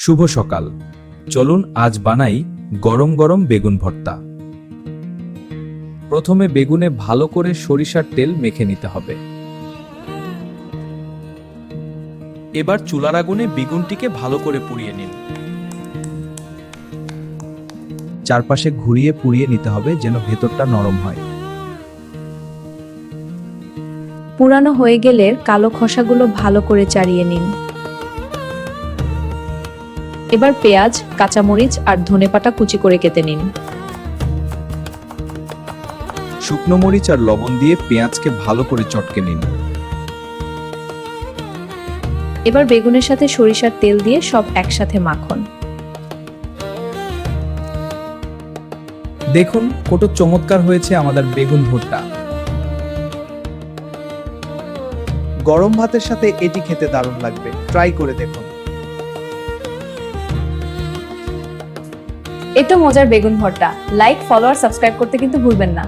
শুভ সকাল। চলুন আজ বানাই গরম গরম বেগুন ভর্তা। প্রথমে বেগুনে ভালো করে সরিষার তেল মেখে নিতে হবে। এবার চুলার আগুনে বেগুনটিকে ভালো করে পুড়িয়ে নিন। চারপাশে ঘুরিয়ে পুড়িয়ে নিতে হবে যেন ভেতরটা নরম হয়। পুরানো হয়ে গেলে কালো খোসাগুলো ভালো করে চাড়িয়ে নিন। এবার পেঁয়াজ, কাঁচামরিচ আর ধনেপাতা কুচি করে কেটে নিন। শুকনো মরিচ আর লবণ দিয়ে পেঁয়াজকে ভালো করে চটকে নিন। এবার বেগুনের সাথে সরিষার তেল দিয়ে সব একসাথে মাখন। দেখুন কত চমৎকার হয়েছে আমাদের বেগুন ভর্তা। গরম ভাতের সাথে এটি খেতে দারুণ লাগবে, ট্রাই করে দেখুন। এটা মজার বেগুন ভর্তা। লাইক, ফলো আর সাবস্ক্রাইব করতে কিন্তু ভুলবেন না।